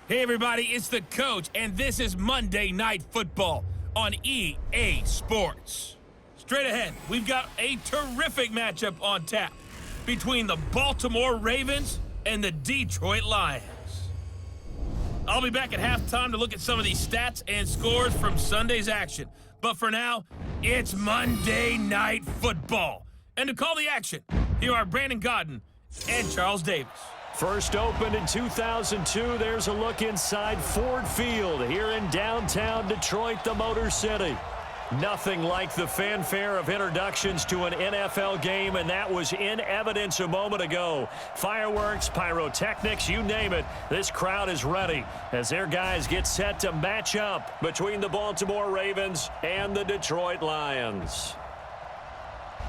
Hey everybody, it's the coach, and this is Monday Night Football on EA Sports. Straight ahead, we've got a terrific matchup on tap between the Baltimore Ravens and the Detroit Lions. I'll be back at halftime to look at some of these stats and scores from Sunday's action. But for now, it's Monday Night Football. And to call the action, here are Brandon Godden and Charles Davis. First opened in 2002, there's a look inside Ford Field here in downtown Detroit, the Motor City. Nothing like the fanfare of introductions to an NFL game, and that was in evidence a moment ago. Fireworks, pyrotechnics, you name it, this crowd is ready as their guys get set to match up between the Baltimore Ravens and the Detroit Lions.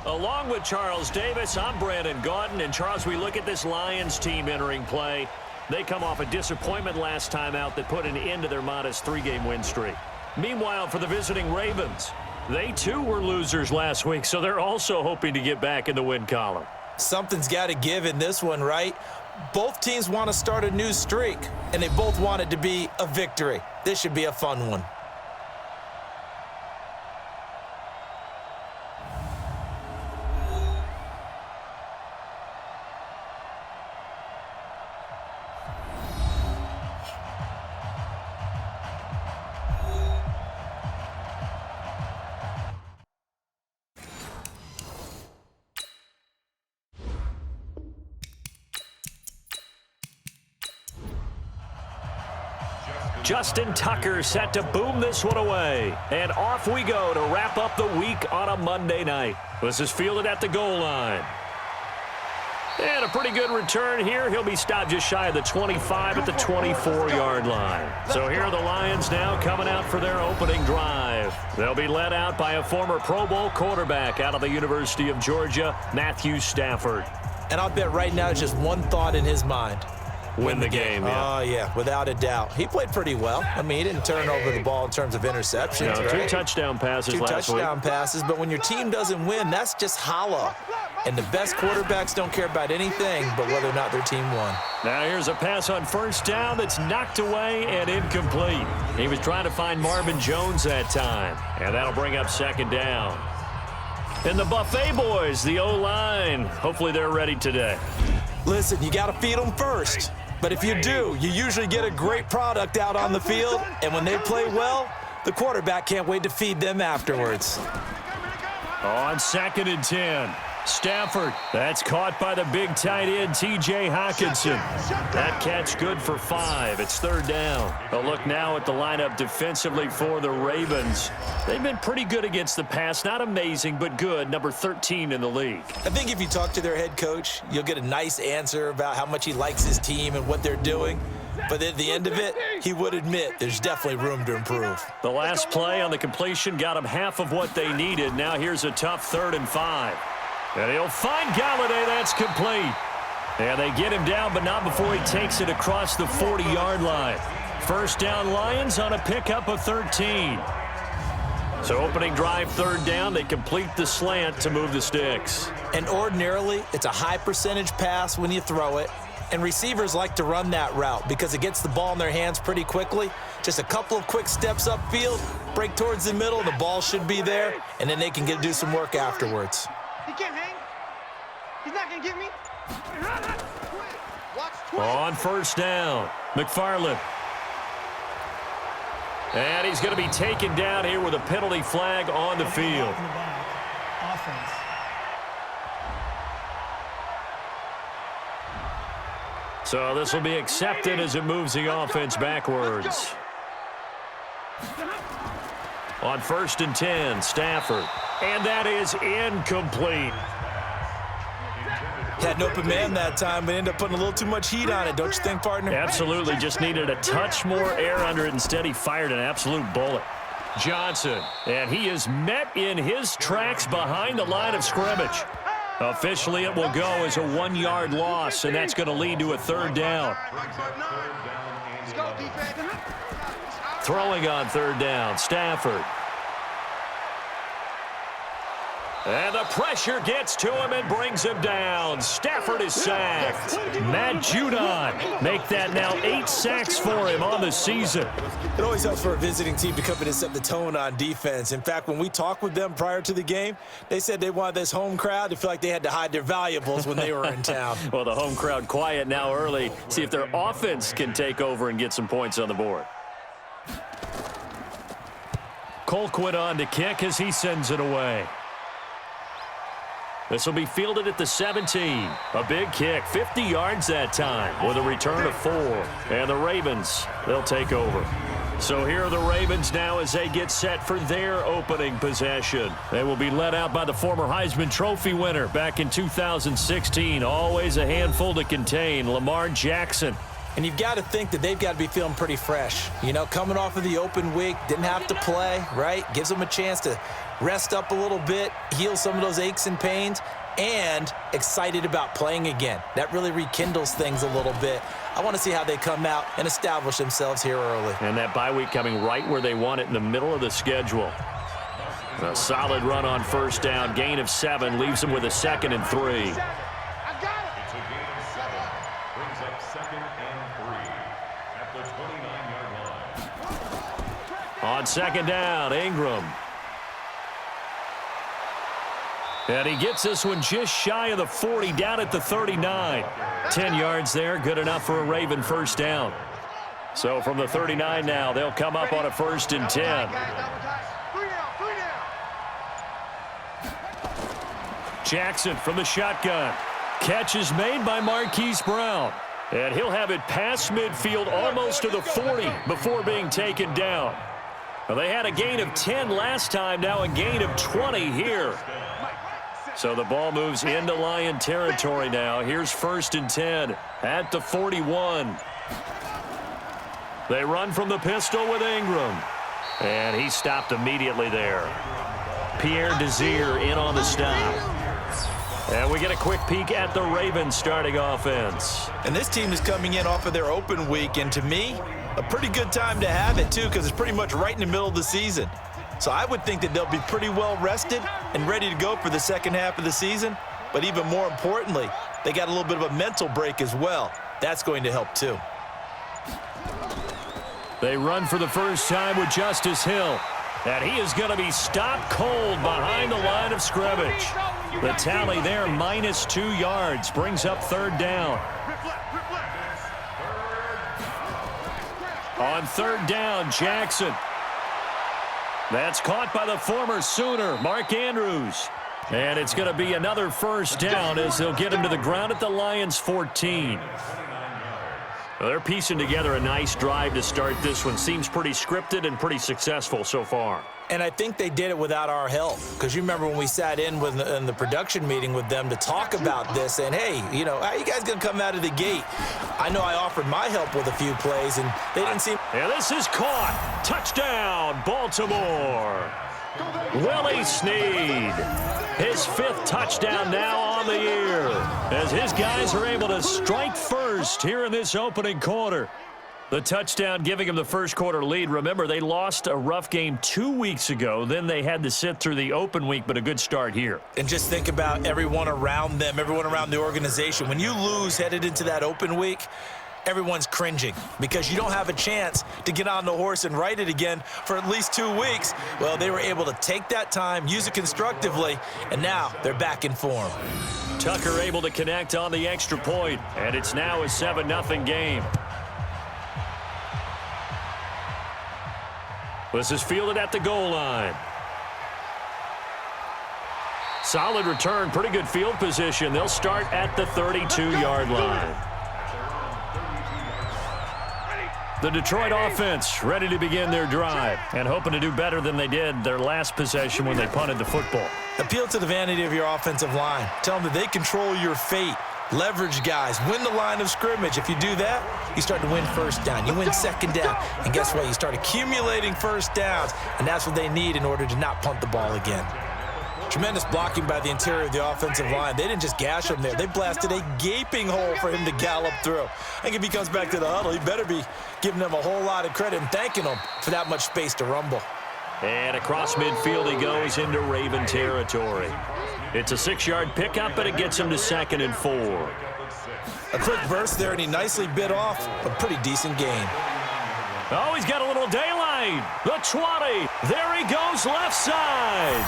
Along with Charles Davis, I'm Brandon Godden. And Charles, we look at this Lions team entering play. They come off a disappointment last time out that put an end to their modest 3-game win streak. Meanwhile, for the visiting Ravens, they too were losers last week, so they're also hoping to get back in the win column. Something's got to give in this one, right? Both teams want to start a new streak, and they both want it to be a victory. This should be a fun one. Justin Tucker set to boom this one away. And off we go to wrap up the week on a Monday night. This is fielded at the goal line. And a pretty good return here. He'll be stopped just shy of the 25 at the 24-yard line. So here are the Lions now coming out for their opening drive. They'll be led out by a former Pro Bowl quarterback out of the University of Georgia, Matthew Stafford. And I'll bet right now just one thought in his mind. Win the game, yeah. Oh, yeah, without a doubt. He played pretty well. I mean, he didn't turn over the ball in terms of interceptions, no, right? 2 touchdown passes last week. 2 touchdown passes, but when your team doesn't win, that's just hollow. And the best quarterbacks don't care about anything but whether or not their team won. Now here's a pass on first down that's knocked away and incomplete. He was trying to find Marvin Jones that time, and that'll bring up second down. And the Buffet boys, the O-line, hopefully they're ready today. Listen, you got to feed them first. But if you do, you usually get a great product out on the field, and when they play well, the quarterback can't wait to feed them afterwards. On 2nd and 10, Stafford. That's caught by the big tight end, T.J. Hockenson. That catch good for 5. It's 3rd down. A look now at the lineup defensively for the Ravens. They've been pretty good against the pass. Not amazing, but good. Number 13 in the league. I think if you talk to their head coach, you'll get a nice answer about how much he likes his team and what they're doing. But at the end of it, he would admit there's definitely room to improve. The last play on the completion got them half of what they needed. Now here's a tough 3rd and 5. And he'll find Galladay. That's complete. And they get him down, but not before he takes it across the 40-yard line. First down Lions on a pickup of 13. So opening drive, 3rd down. They complete the slant to move the sticks. And ordinarily, it's a high percentage pass when you throw it. And receivers like to run that route because it gets the ball in their hands pretty quickly. Just a couple of quick steps upfield, break towards the middle, the ball should be there, and then they can do some work afterwards. He can't hang. He's not going to get me. On first down, McFarland. And he's going to be taken down here with a penalty flag on the field. Offense. So this will be accepted as it moves the offense backwards. On 1st and 10, Stafford. And that is incomplete. Had an open man that time, but ended up putting a little too much heat on it, don't you think, partner? Absolutely. Just needed a touch more air under it. Instead, he fired an absolute bullet. Johnson. And he is met in his tracks behind the line of scrimmage. Officially, it will go as a 1-yard loss, and that's going to lead to a 3rd down. Throwing on 3rd down, Stafford. And the pressure gets to him and brings him down. Stafford is sacked. Matt Judon make that now 8 sacks for him on the season. It always helps for a visiting team to come in and set the tone on defense. In fact, when we talked with them prior to the game, they said they wanted this home crowd to feel like they had to hide their valuables when they were in town. Well, the home crowd quiet now early. See if their offense can take over and get some points on the board. Colquitt on to kick as he sends it away. This will be fielded at the 17. A big kick, 50 yards that time with a return of 4. And the Ravens, they'll take over. So here are the Ravens now as they get set for their opening possession. They will be led out by the former Heisman Trophy winner back in 2016. Always a handful to contain, Lamar Jackson. And you've got to think that they've got to be feeling pretty fresh. You know, coming off of the open week, didn't have to play, right? Gives them a chance to rest up a little bit, heal some of those aches and pains, and excited about playing again. That really rekindles things a little bit. I want to see how they come out and establish themselves here early. And that bye week coming right where they want it in the middle of the schedule. A solid run on first down, gain of 7, leaves them with a 2nd and 3. On 2nd down, Ingram. And he gets this one just shy of the 40, down at the 39. 10 yards there, good enough for a Raven first down. So from the 39 now, they'll come up on a 1st and 10. Jackson from the shotgun. Catch is made by Marquise Brown. And he'll have it past midfield almost to the 40 before being taken down. Well, they had a gain of 10 last time, now a gain of 20 here. So the ball moves into Lion territory now. Here's 1st and 10 at the 41. They run from the pistol with Ingram. And he stopped immediately there. Pierre Desir in on the stop. And we get a quick peek at the Ravens starting offense. And this team is coming in off of their open week, and to me, a pretty good time to have it, too, because it's pretty much right in the middle of the season. So I would think that they'll be pretty well rested and ready to go for the second half of the season. But even more importantly, they got a little bit of a mental break as well. That's going to help, too. They run for the first time with Justice Hill. And he is going to be stopped cold behind the line of scrimmage. The tally there, minus 2 yards, brings up 3rd down. On 3rd down, Jackson. That's caught by the former Sooner, Mark Andrews. And it's going to be another first down as they'll get him to the ground at the Lions' 14. Well, they're piecing together a nice drive to start this one. Seems pretty scripted and pretty successful so far. And I think they did it without our help. Because you remember when we sat in the production meeting with them to talk about this, and hey, you know, how are you guys going to come out of the gate? I know I offered my help with a few plays, and they didn't seem... And this is caught. Touchdown, Baltimore. Willie Snead. His 5th touchdown now on the year as his guys are able to strike first here in this opening quarter. The touchdown giving him the first quarter lead. Remember, they lost a rough game 2 weeks ago. Then they had to sit through the open week, but a good start here. And just think about everyone around them, everyone around the organization. When you lose headed into that open week, everyone's cringing because you don't have a chance to get on the horse and ride it again for at least 2 weeks. Well, they were able to take that time, use it constructively, and now they're back in form. Tucker able to connect on the extra point, and it's now a 7-0 game. This is fielded at the goal line. Solid return, pretty good field position. They'll start at the 32-yard line. The Detroit offense ready to begin their drive and hoping to do better than they did their last possession when they punted the football. Appeal to the vanity of your offensive line. Tell them that they control your fate. Leverage guys. Win the line of scrimmage. If you do that, you start to win first down. You win 2nd down. And guess what? You start accumulating first downs. And that's what they need in order to not punt the ball again. Tremendous blocking by the interior of the offensive line. They didn't just gash him there. They blasted a gaping hole for him to gallop through. I think if he comes back to the huddle, he better be giving them a whole lot of credit and thanking them for that much space to rumble. And across midfield he goes into Raven territory. It's a 6-yard pickup, but it gets him to 2nd and 4. A quick burst there, and he nicely bit off a pretty decent gain. Oh, he's got a little daylight. The 20. There he goes left side.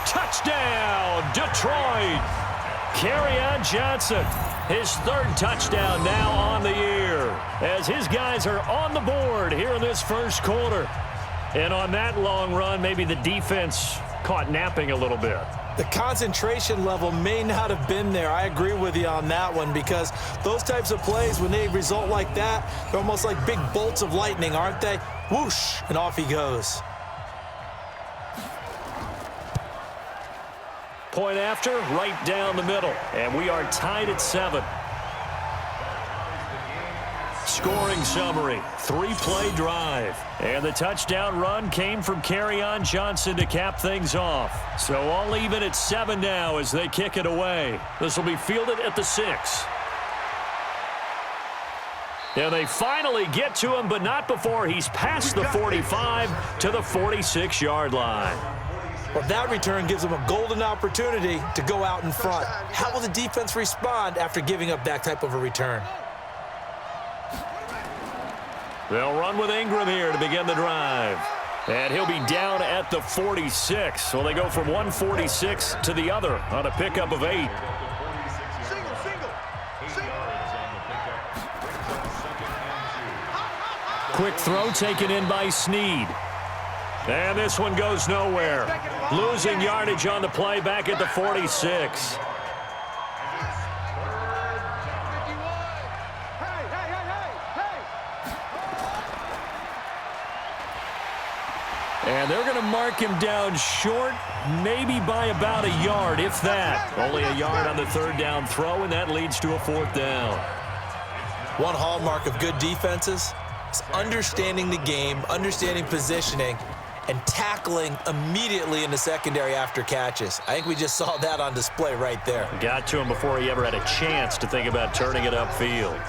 Touchdown, Detroit. Kerryon Johnson, his 3rd touchdown now on the year, as his guys are on the board here in this first quarter. And on that long run, maybe the defense caught napping a little bit. The concentration level may not have been there. I agree with you on that one, because those types of plays, when they result like that, they're almost like big bolts of lightning, aren't they? Whoosh, and off he goes. Point after, right down the middle. And we are tied at 7. Scoring summary, 3-play drive. And the touchdown run came from Kerryon Johnson to cap things off. So all even at 7 now as they kick it away. This will be fielded at the 6. And they finally get to him, but not before he's past the 45 to the 46-yard line. Well, that return gives them a golden opportunity to go out in front. How will the defense respond after giving up that type of a return? They'll run with Ingram here to begin the drive. And he'll be down at the 46. So they go from 146 to the other on a pickup of 8. Quick throw taken in by Snead. And this one goes nowhere. Losing yardage on the play back at the 46. And they're going to mark him down short, maybe by about a yard, if that. Only a yard on the 3rd down throw, and that leads to a 4th down. One hallmark of good defenses is understanding the game, understanding positioning, and tackling immediately in the secondary after catches. I think we just saw that on display right there. Got to him before he ever had a chance to think about turning it upfield.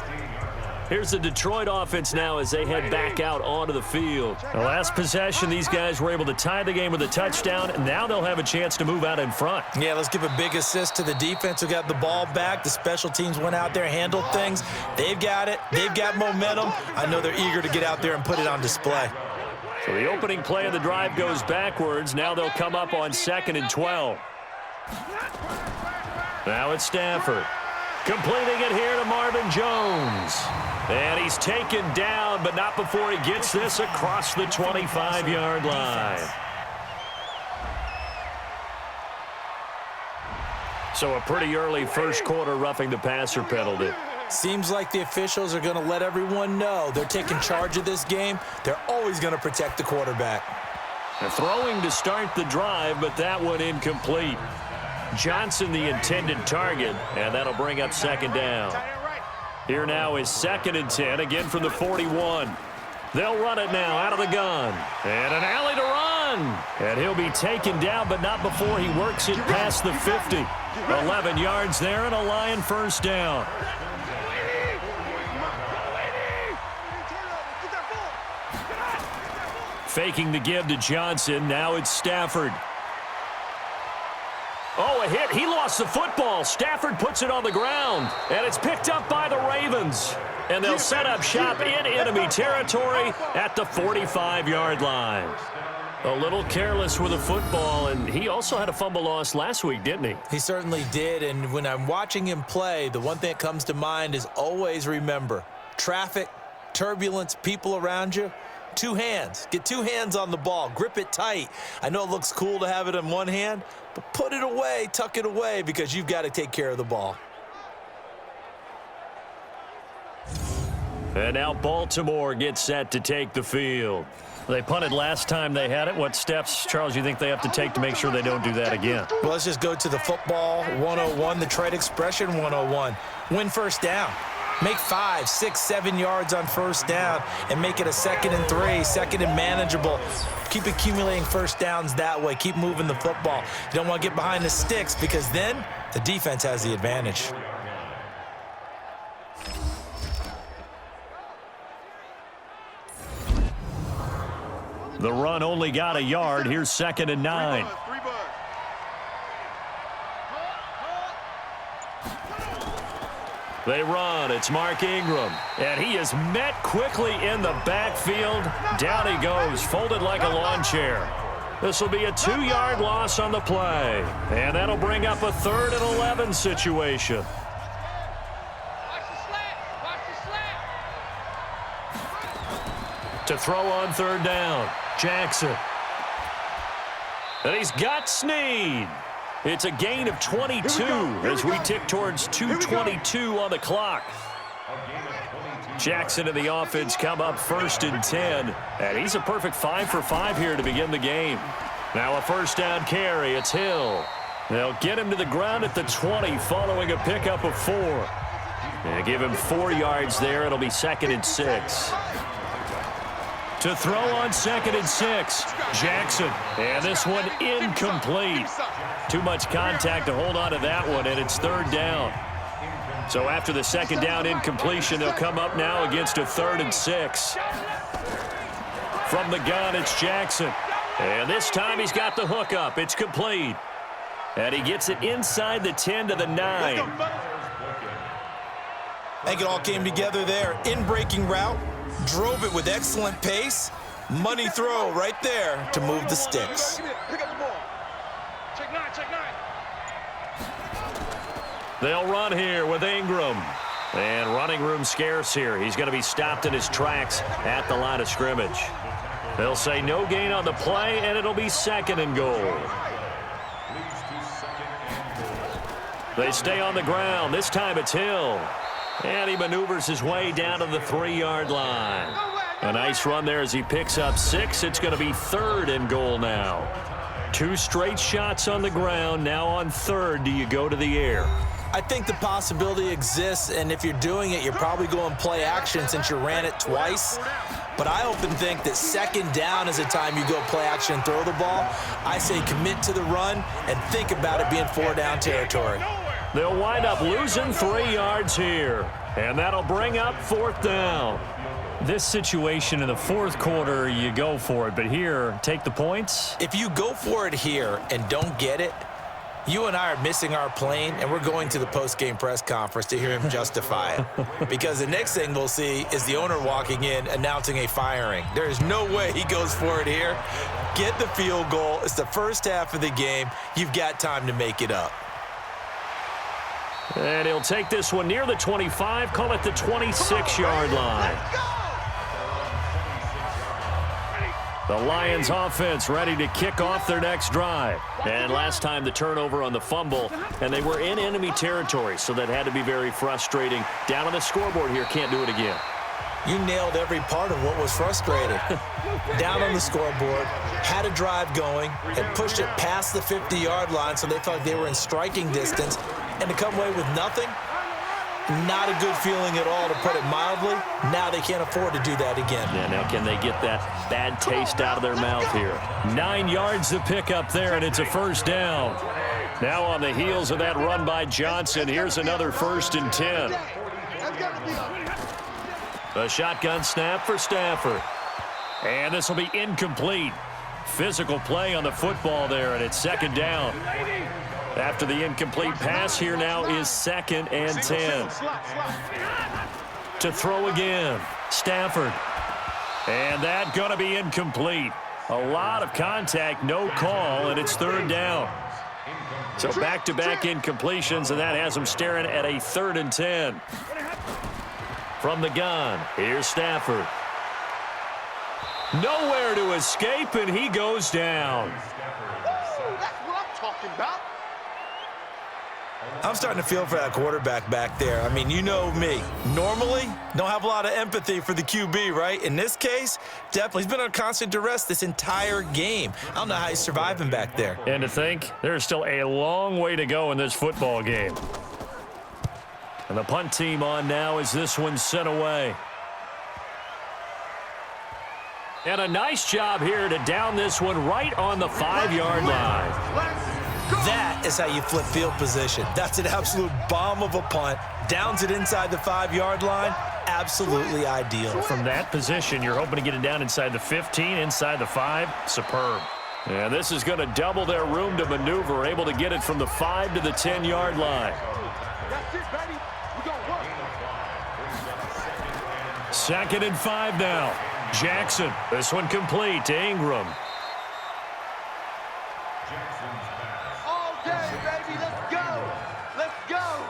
Here's the Detroit offense now as they head back out onto the field. The last possession, these guys were able to tie the game with a touchdown, and now they'll have a chance to move out in front. Yeah, let's give a big assist to the defense who got the ball back. The special teams went out there, handled things. They've got it. They've got momentum. I know they're eager to get out there and put it on display. So the opening play of the drive goes backwards. Now they'll come up on 2nd and 12. Now it's Stafford. Completing it here to Marvin Jones. And he's taken down, but not before he gets this across the 25-yard line. So a pretty early first quarter roughing the passer penalty. Seems like the officials are going to let everyone know they're taking charge of this game. They're always going to protect the quarterback. They're throwing to start the drive, but that one incomplete. Johnson the intended target, and that'll bring up 2nd down. Here now is 2nd and 10, again from the 41. They'll run it now out of the gun. And an alley to run. And he'll be taken down, but not before he works it past the 50. 11 yards there and a Lion 1st down. Faking the give to Johnson. Now it's Stafford. Oh, a hit. He lost the football. Stafford puts it on the ground. And it's picked up by the Ravens. And they'll set up shop in enemy territory at the 45-yard line. A little careless with the football, and he also had a fumble loss last week, didn't he? He certainly did, and when I'm watching him play, the one thing that comes to mind is always remember, traffic, turbulence, people around you, 2 hands. Get 2 hands on the ball. Grip it tight. I know it looks cool to have it in one hand, but put it away, tuck it away, because you've got to take care of the ball. And now Baltimore gets set to take the field. They punted last time they had it. What steps, Charles, you think they have to take to make sure they don't do that again? Well, let's just go to the football 101, the trade expression 101. Win first down. Make 5, 6, 7 yards on first down and make it a 2nd and 3, 2nd and manageable. Keep accumulating first downs that way. Keep moving the football. You don't want to get behind the sticks because then the defense has the advantage. The run only got a yard. Here's 2nd and 9. They run. It's Mark Ingram. And he is met quickly in the backfield. Down he goes, folded like a lawn chair. This will be a 2-yard loss on the play. And that'll bring up a 3rd and 11 situation. To throw on 3rd down, Jackson. And he's got Snead. It's a gain of 22 as we tick towards 2:22 on the clock. Jackson and the offense come up 1st and 10, and he's a perfect 5 for 5 here to begin the game. Now a 1st down carry. It's Hill. They'll get him to the ground at the 20 following a pickup of 4. And give him 4 yards there. It'll be 2nd and 6. To throw on 2nd and 6, Jackson. And this one incomplete. Too much contact to hold on to that one, and it's 3rd down. So after the 2nd down incompletion, they'll come up now against a 3rd and 6. From the gun, it's Jackson. And this time he's got the hook up. It's complete. And he gets it inside the 10 to the 9. I think it all came together there. In-breaking route. Drove it with excellent pace. Money throw right there to move the sticks. They'll run here with Ingram. And running room scarce here. He's going to be stopped in his tracks at the line of scrimmage. They'll say no gain on the play, and it'll be 2nd and goal. They stay on the ground. This time it's Hill. And he maneuvers his way down to the 3-yard line. A nice run there as he picks up 6. It's going to be 3rd and goal now. 2 straight shots on the ground. Now on 3rd, do you go to the air? I think the possibility exists, and if you're doing it, you're probably going play action since you ran it twice. But I often think that 2nd down is the time you go play action and throw the ball. I say commit to the run and think about it being 4-down territory. They'll wind up losing 3 yards here, and that'll bring up 4th down. This situation in the 4th quarter, you go for it, but here, take the points. If you go for it here and don't get it, you and I are missing our plane, and we're going to the post-game press conference to hear him justify it. Because the next thing we'll see is the owner walking in announcing a firing. There is no way he goes for it here. Get the field goal. It's the first half of the game. You've got time to make it up. And he'll take this one near the 25, call it the 26-yard line. The Lions offense ready to kick off their next drive. And last time the turnover on the fumble, and they were in enemy territory, so that had to be very frustrating. Down on the scoreboard here, can't do it again. You nailed every part of what was frustrating. Down on the scoreboard, had a drive going, and pushed it past the 50-yard line so they felt like they were in striking distance. And to come away with nothing, not a good feeling at all, to put it mildly. Now they can't afford to do that again. Yeah, now can they get that bad taste out of their mouth here? 9 yards to pick up there, and it's a 1st down. Now on the heels of that run by Johnson, here's another 1st and 10. A shotgun snap for Stafford. And this will be incomplete. Physical play on the football there, and it's 2nd down. After the incomplete pass, here now is 2nd and 10. To throw again, Stafford. And that going to be incomplete. A lot of contact, no call, and it's 3rd down. So back-to-back incompletions, and that has them staring at a 3rd and 10. From the gun, here's Stafford. Nowhere to escape, and he goes down. That's what I'm talking about. I'm starting to feel for that quarterback back there. I mean, you know me. Normally, don't have a lot of empathy for the QB, right? In this case, definitely. He's been on constant duress this entire game. I don't know how he's surviving back there. And to think, there's still a long way to go in this football game. And the punt team on now as this one's sent away. And a nice job here to down this one right on the 5-yard line. That is how you flip field position. That's an absolute bomb of a punt. Downs it inside the 5-yard line. absolutely ideal. From that position, you're hoping to get it down inside the 15, inside the 5. Superb. And this is going to double their room to maneuver, able to get it from the 5 to the 10-yard line. That's it, baby. We're going to work. 2nd and 5 now. Jackson, this one complete to Ingram. All day, baby. Let's go. Let's go.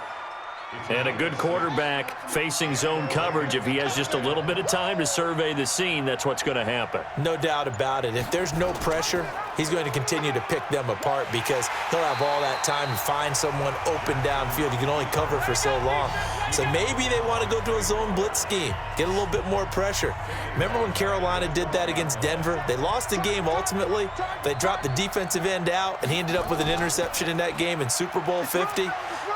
And a good quarterback facing zone coverage. If he has just a little bit of time to survey the scene, that's what's going to happen. No doubt about it. If there's no pressure, he's going to continue to pick them apart because he'll have all that time to find someone open downfield. You can only cover for so long. So maybe they want to go to a zone blitz scheme, get a little bit more pressure. Remember when Carolina did that against Denver? They lost the game ultimately. They dropped the defensive end out, and he ended up with an interception in that game in Super Bowl 50.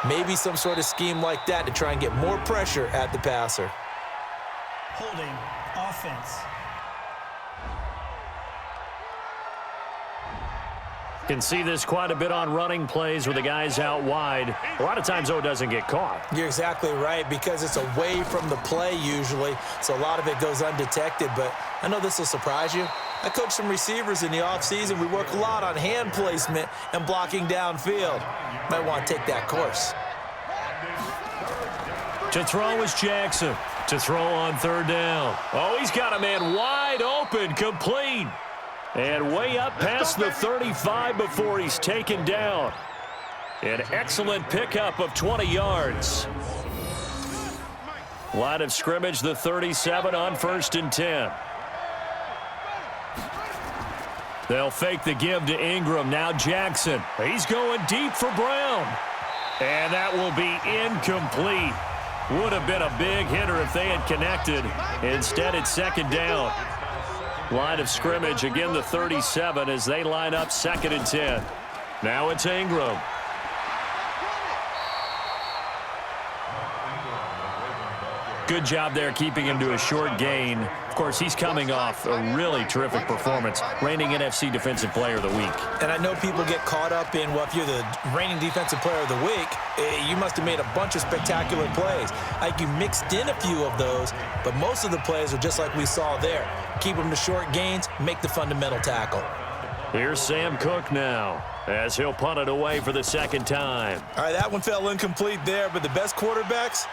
Maybe some sort of scheme like that to try and get more pressure at the passer. Holding offense. Can see this quite a bit on running plays where the guy's out wide. A lot of times, though, it doesn't get caught. You're exactly right because it's away from the play usually, so a lot of it goes undetected. But I know this will surprise you. I coach some receivers in the offseason. We work a lot on hand placement and blocking downfield. Might want to take that course. To throw is Jackson. To throw on 3rd down. Oh, he's got a man wide open, complete. And way up past the 35 before he's taken down. An excellent pickup of 20 yards. Line of scrimmage, the 37 on 1st and 10. They'll fake the give to Ingram. Now Jackson. He's going deep for Brown. And that will be incomplete. Would have been a big hitter if they had connected. Instead, it's 2nd down. Line of scrimmage, again the 37 as they line up 2nd and 10. Now it's Ingram. Good job there keeping him to a short gain. Of course, he's coming off a really terrific performance, reigning NFC Defensive Player of the Week. And I know people get caught up in, well, if you're the reigning Defensive Player of the Week, you must have made a bunch of spectacular plays. Like you mixed in a few of those, but most of the plays are just like we saw there. Keep them to short gains, make the fundamental tackle. Here's Sam Cook now as he'll punt it away for the 2nd time. All right, that one fell incomplete there, but the best quarterbacks,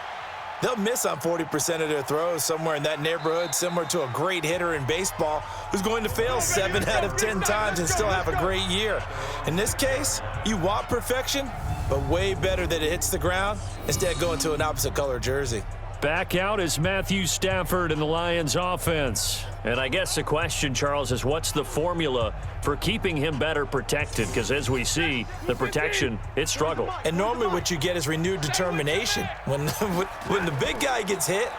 they'll miss on 40% of their throws, somewhere in that neighborhood, similar to a great hitter in baseball who's going to fail 7 out of 10 times and still have a great year. In this case, you want perfection, but way better that it hits the ground instead of going to an opposite color jersey. Back out is Matthew Stafford in the Lions offense. And I guess the question, Charles, is what's the formula for keeping him better protected? Because as we see, the protection, it struggled. And normally what you get is renewed determination. When the big guy gets hit,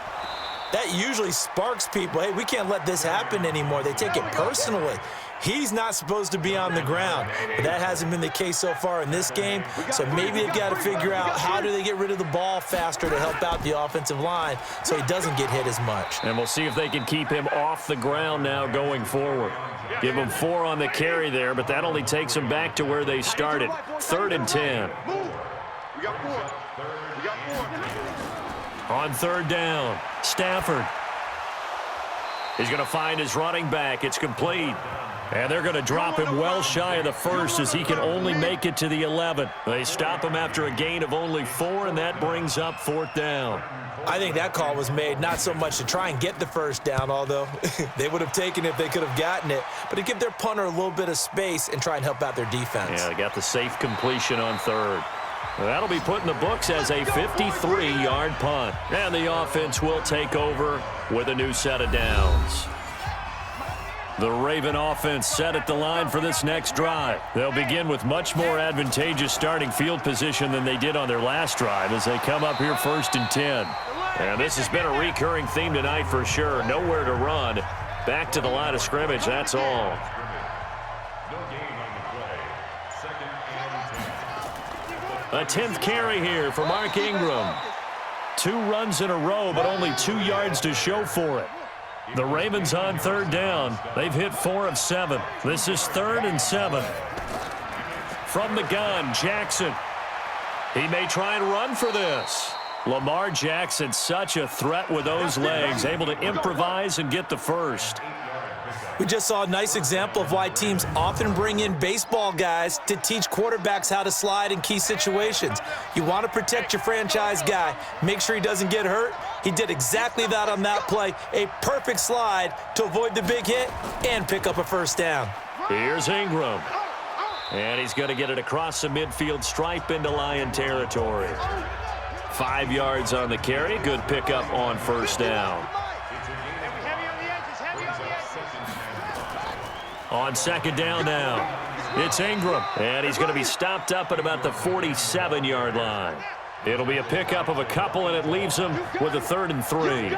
that usually sparks people. Hey, we can't let this happen anymore. They take it personally. He's not supposed to be on the ground, but that hasn't been the case so far in this game. So maybe they've got to figure out how do they get rid of the ball faster to help out the offensive line so he doesn't get hit as much. And we'll see if they can keep him off the ground now going forward. Give him 4 on the carry there, but that only takes them back to where they started. 3rd and 10. We got 4. We got 4. On 3rd down, Stafford. He's going to find his running back. It's complete. And they're going to drop him well shy of the 1st as he can only make it to the 11. They stop him after a gain of only 4, and that brings up 4th down. I think that call was made not so much to try and get the 1st down, although they would have taken it if they could have gotten it, but to give their punter a little bit of space and try and help out their defense. Yeah, they got the safe completion on 3rd. That'll be put in the books as a 53-yard punt. And the offense will take over with a new set of downs. The Raven offense set at the line for this next drive. They'll begin with much more advantageous starting field position than they did on their last drive as they come up here 1st and 10. And this has been a recurring theme tonight for sure. Nowhere to run. Back to the line of scrimmage, that's all. A 10th carry here for Mark Ingram. 2 runs in a row, but only 2 yards to show for it. The Ravens on 3rd down. They've hit 4 of 7. This is 3rd and 7. From the gun, Jackson. He may try and run for this. Lamar Jackson, such a threat with those legs, able to improvise and get the first. We just saw a nice example of why teams often bring in baseball guys to teach quarterbacks how to slide in key situations. You want to protect your franchise guy. Make sure he doesn't get hurt. He did exactly that on that play. A perfect slide to avoid the big hit and pick up a first down. Here's Ingram. And he's going to get it across the midfield stripe into Lion territory. 5 yards on the carry. Good pickup on first down. On second down now, it's Ingram. And he's going to be stopped up at about the 47-yard line. It'll be a pickup of a couple, and it leaves him with a 3rd and 3.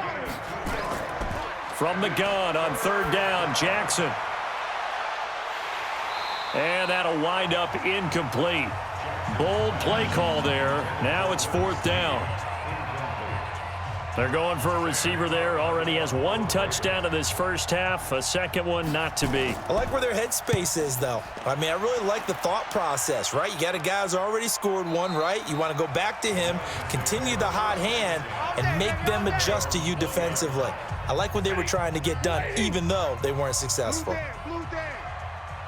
From the gun on third down, Jackson. And that'll wind up incomplete. Bold play call there. Now it's 4th down. They're going for a receiver there. Already has 1 touchdown in this first half. A second one not to be. I like where their headspace is, though. I mean, I really like the thought process, right? You got a guy who's already scored 1, right? You want to go back to him, continue the hot hand, and make them adjust to you defensively. I like what they were trying to get done, even though they weren't successful.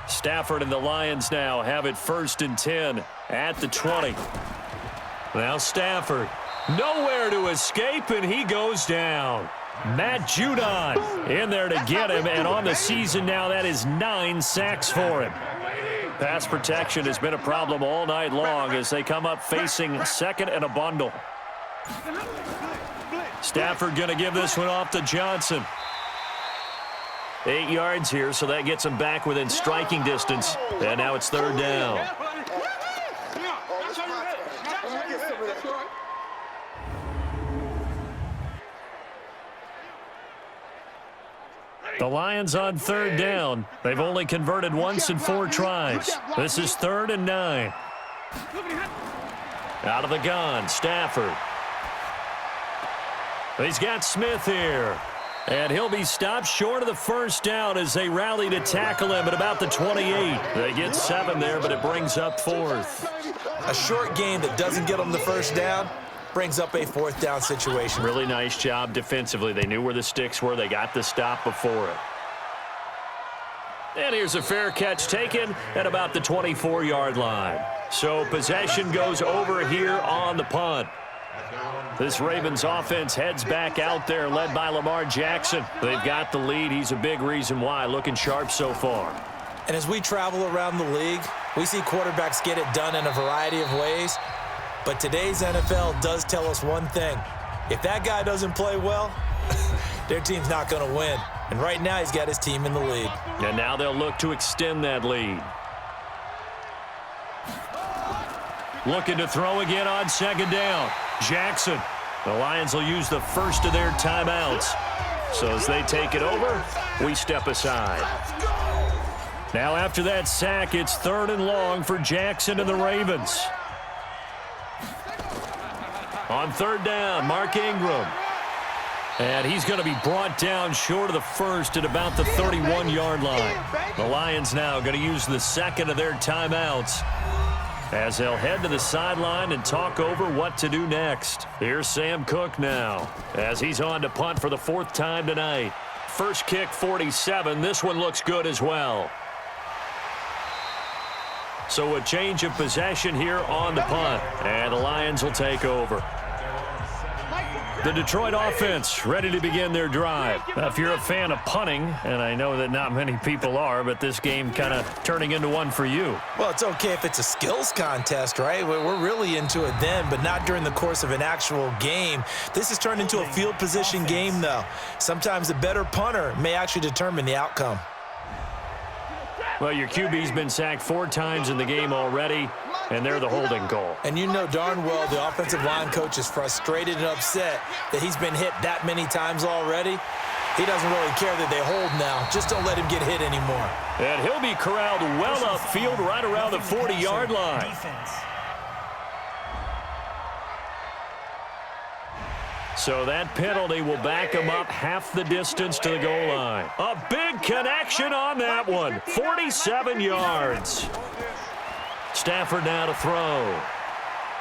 Stafford and the Lions now have it 1st and 10 at the 20. Now Stafford. Nowhere to escape, and he goes down. Matt Judon in there to get him, and on the season now, that is 9 sacks for him. Pass protection has been a problem all night long as they come up facing 2nd and a bundle. Stafford going to give this one off to Johnson. 8 yards here, so that gets him back within striking distance, and now it's 3rd down. The Lions on 3rd down. They've only converted once in 4 tries. This is 3rd and 9. Out of the gun, Stafford. He's got Smith here. And he'll be stopped short of the first down as they rally to tackle him at about the 28. They get 7 there, but it brings up 4th. A short game that doesn't get them the first down brings up a 4th down situation. Really nice job defensively. They knew where the sticks were. They got the stop before it. And here's a fair catch taken at about the 24-yard line. So possession goes over here on the punt. This Ravens offense heads back out there, led by Lamar Jackson. They've got the lead. He's a big reason why. Looking sharp so far. And as we travel around the league, we see quarterbacks get it done in a variety of ways. But today's NFL does tell us one thing. If that guy doesn't play well, their team's not going to win. And right now, he's got his team in the lead. And now they'll look to extend that lead. Looking to throw again on 2nd down. Jackson. The Lions will use the first of their timeouts. So as they take it over, we step aside. Now after that sack, it's 3rd and long for Jackson and the Ravens. On 3rd down, Mark Ingram. And he's going to be brought down short of the first at about the 31-yard line. The Lions now going to use the 2nd of their timeouts as they'll head to the sideline and talk over what to do next. Here's Sam Cook now as he's on to punt for the 4th time tonight. First kick, 47. This one looks good as well. So a change of possession here on the punt, and the Lions will take over. The Detroit offense ready to begin their drive. Now, if you're a fan of punting, and I know that not many people are, but this game kind of turning into one for you. Well, it's okay if it's a skills contest, right? We're really into it then, but not during the course of an actual game. This has turned into a field position game, though. Sometimes the better punter may actually determine the outcome. Well, your QB's been sacked 4 times in the game already, and they're the holding goal. And you know darn well the offensive line coach is frustrated and upset that he's been hit that many times already. He doesn't really care that they hold now. Just don't let him get hit anymore. And he'll be corralled well upfield right around the 40-yard line. So that penalty will back him up half the distance to the goal line. A big connection on that one. 47 yards. Stafford now to throw.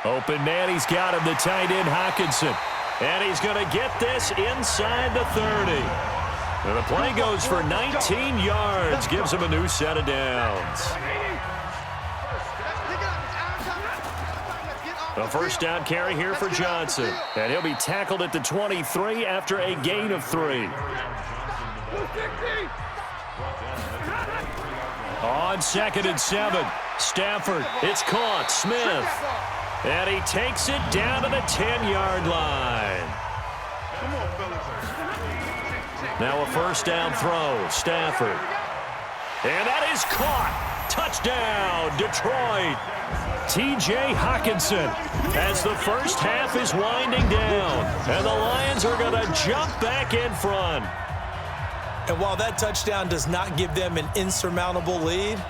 Open man, he's got him, the tight end, Hockenson. And he's going to get this inside the 30. And the play goes for 19 yards, gives him a new set of downs. A first down carry here for Johnson. And he'll be tackled at the 23 after a gain of 3. On 2nd and 7, Stafford, it's caught, Smith. And he takes it down to the 10-yard line. Now a first down throw, Stafford. And that is caught. Touchdown, Detroit. T.J. Hockenson as the first half is winding down. And the Lions are going to jump back in front. And while that touchdown does not give them an insurmountable lead,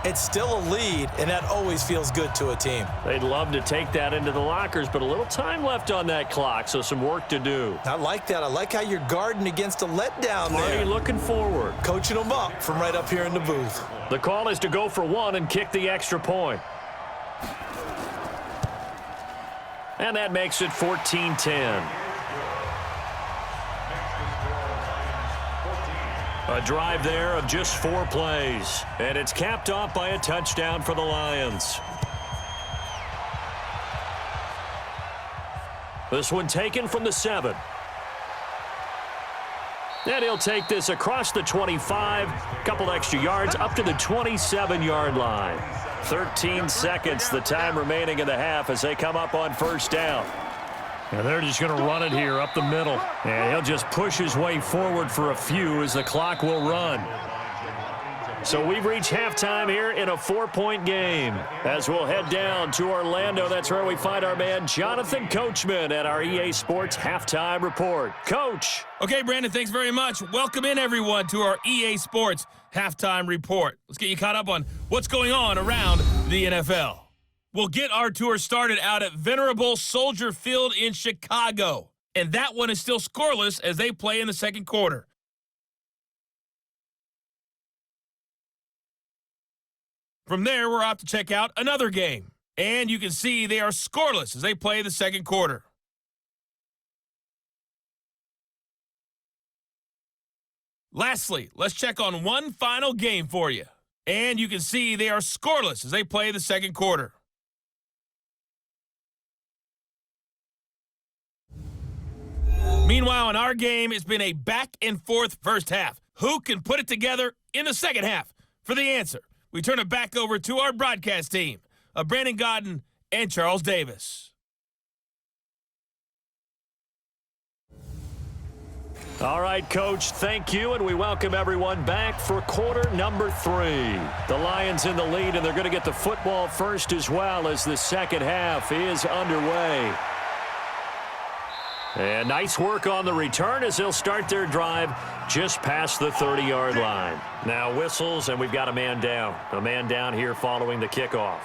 it's still a lead, and that always feels good to a team. They'd love to take that into the lockers, but a little time left on that clock, so some work to do. I like that. I like how you're guarding against a letdown there. Marty looking forward. Coaching them up from right up here in the booth. The call is to go for 1 and kick the extra point. And that makes it 14-10. A drive there of just 4 plays. And it's capped off by a touchdown for the Lions. This one taken from the 7. And he'll take this across the 25. Couple extra yards up to the 27-yard line. 13 seconds, the time remaining in the half as they come up on first down. And they're just going to run it here up the middle. And he'll just push his way forward for a few as the clock will run. So we've reached halftime here in a 4-point game. As we'll head down to Orlando, that's where we find our man Jonathan Coachman at our EA Sports Halftime Report. Coach. Okay, Brandon, thanks very much. Welcome in, everyone, to our EA Sports Halftime Report. Let's get you caught up on what's going on around the NFL. We'll get our tour started out at Venerable Soldier Field in Chicago. And that one is still scoreless as they play in the second quarter. From there, we're off to check out another game. And you can see they are scoreless as they play the second quarter. Lastly, let's check on one final game for you. And you can see they are scoreless as they play the second quarter. Meanwhile, in our game, it's been a back-and-forth first half. Who can put it together in the second half? For the answer, we turn it back over to our broadcast team of Brandon Godden and Charles Davis. All right, Coach, thank you, and we welcome everyone back for quarter number 3. The Lions in the lead, and they're going to get the football first as well as the second half is underway. And nice work on the return as they'll start their drive just past the 30-yard line. Now whistles, and we've got a man down. A man down here following the kickoff.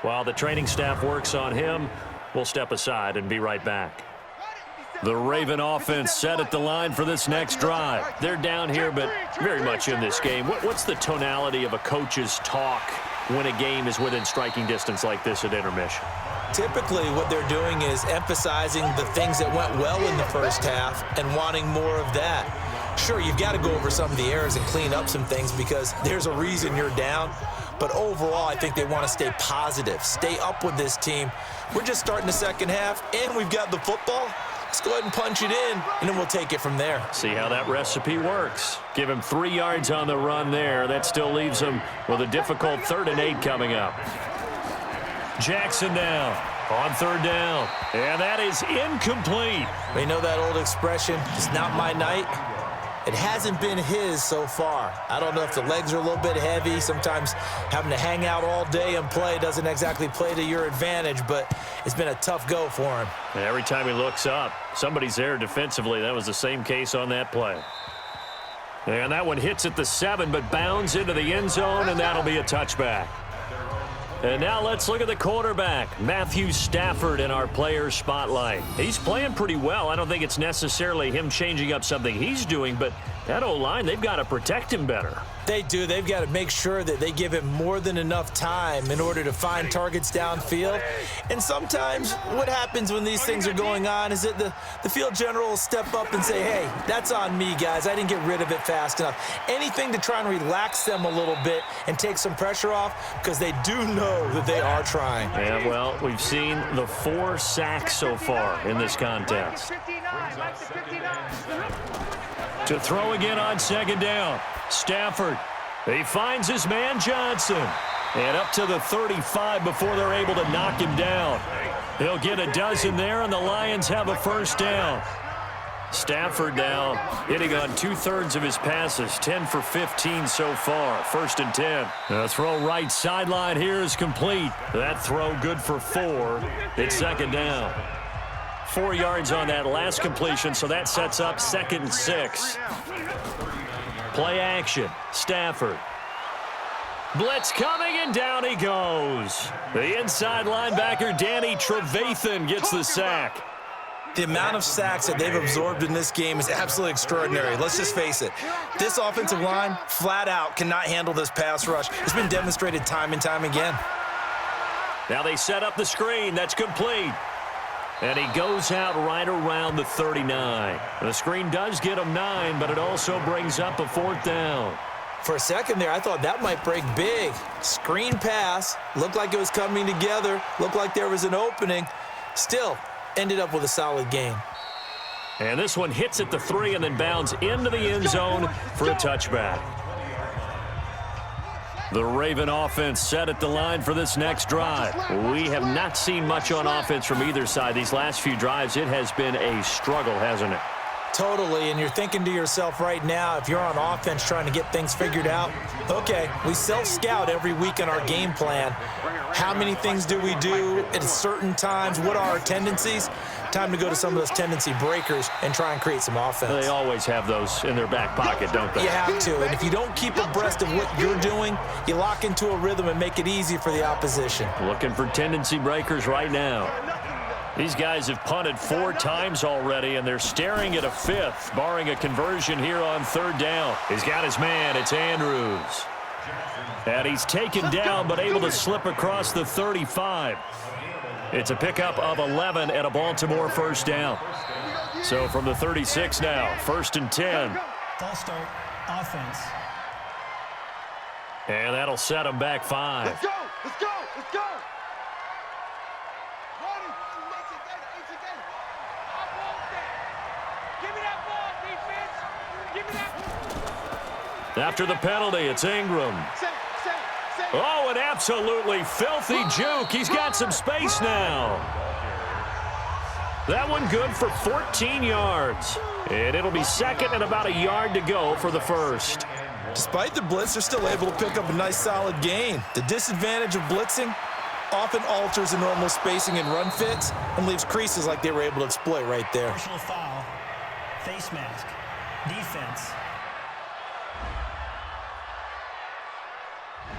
While the training staff works on him, we'll step aside and be right back. The Raven offense set at the line for this next drive. They're down here, but very much in this game. What's the tonality of a coach's talk when a game is within striking distance like this at intermission? Typically, what they're doing is emphasizing the things that went well in the first half and wanting more of that. Sure, you've got to go over some of the errors and clean up some things because there's a reason you're down. But overall, I think they want to stay positive, stay up with this team. We're just starting the second half, and we've got the football. Let's go ahead and punch it in, and then we'll take it from there. See how that recipe works. Give him 3 yards on the run there. That still leaves him with a difficult 3rd and 8 coming up. Jackson now on 3rd down. And that is incomplete. You know that old expression, it's not my night? It hasn't been his so far. I don't know if the legs are a little bit heavy. Sometimes having to hang out all day and play doesn't exactly play to your advantage, but it's been a tough go for him. And every time he looks up, somebody's there defensively. That was the same case on that play. And that one hits at the 7, but bounds into the end zone, and that'll be a touchback. And now let's look at the quarterback, Matthew Stafford, in our player spotlight. He's playing pretty well. I don't think it's necessarily him changing up something he's doing, but That O-line, they've got to protect him better. They do. They've got to make sure that they give him more than enough time in order to find targets downfield. And sometimes what happens when these things are going on is that the field general will step up and say, hey, that's on me, guys. I didn't get rid of it fast enough. Anything to try and relax them a little bit and take some pressure off, because they do know that they are trying. Yeah, well, we've seen the 4 sacks so far in this contest. To throw again on second down. Stafford, he finds his man Johnson. And up to the 35 before they're able to knock him down. He'll get a dozen there, and the Lions have a first down. Stafford now hitting on 2/3 of his passes, 10 for 15 so far, 1st and 10. The throw right sideline here is complete. That throw good for 4. It's second down. 4 yards on that last completion, so that sets up 2nd and 6. Play action. Stafford. Blitz coming, and down he goes. The inside linebacker, Danny Trevathan, gets the sack. The amount of sacks that they've absorbed in this game is absolutely extraordinary. Let's just face it. This offensive line, flat out, cannot handle this pass rush. It's been demonstrated time and time again. Now they set up the screen. That's complete. And he goes out right around the 39. The screen does get him 9, but it also brings up a 4th down. For a second there, I thought that might break big. Screen pass, looked like it was coming together, looked like there was an opening. Still, ended up with a solid game. And this one hits at the 3 and then bounds into the end zone for a touchback. The Raven offense set at the line for this next drive. We have not seen much on offense from either side. These last few drives, it has been a struggle, hasn't it? Totally, and you're thinking to yourself right now, if you're on offense trying to get things figured out, okay, we self-scout every week in our game plan. How many things do we do at certain times? What are our tendencies? Time to go to some of those tendency breakers and try and create some offense. They always have those in their back pocket, don't they? You have to, and if you don't keep abreast of what you're doing, you lock into a rhythm and make it easy for the opposition. Looking for tendency breakers right now. These guys have punted 4 times already, and they're staring at a 5th, barring a conversion here on 3rd down. He's got his man. It's Andrews. And he's taken down, but able to slip across the 35. It's a pickup of 11 and a Baltimore first down. So from the 36 now, 1st and 10. False start, offense. And that'll set him back 5. Let's go! Let's go! Let's go! After the penalty, it's Ingram. Oh, an absolutely filthy juke. He's got some space now. That one good for 14 yards. And it'll be 2nd and about a yard to go for the 1st. Despite the blitz, they're still able to pick up a nice solid gain. The disadvantage of blitzing often alters the normal spacing and run fits and leaves creases like they were able to exploit right there. Personal foul, face mask, defense.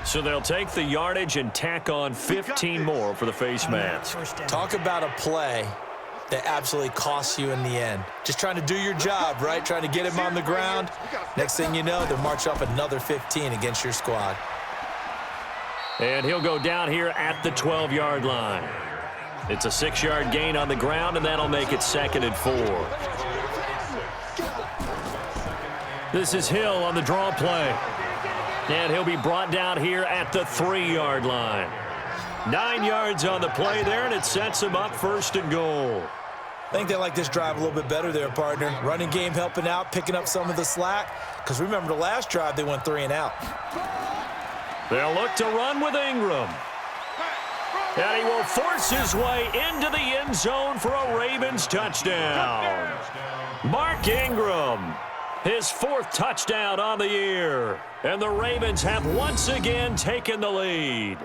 So they'll take the yardage and tack on 15 more for the face mask. Talk about a play that absolutely costs you in the end. Just trying to do your job, right? Trying to get him on the ground. Next thing you know, they'll march up another 15 against your squad. And he'll go down here at the 12-yard line. It's a 6-yard gain on the ground, and that'll make it 2nd and 4. This is Hill on the draw play. And he'll be brought down here at the 3-yard line. 9 yards on the play there, and it sets him up 1st and goal. I think they like this drive a little bit better there, partner. Running game helping out, picking up some of the slack. Because remember the last drive, they went 3 and out. They'll look to run with Ingram. And he will force his way into the end zone for a Ravens touchdown. Mark Ingram, his 4th touchdown on the year. And the Ravens have once again taken the lead.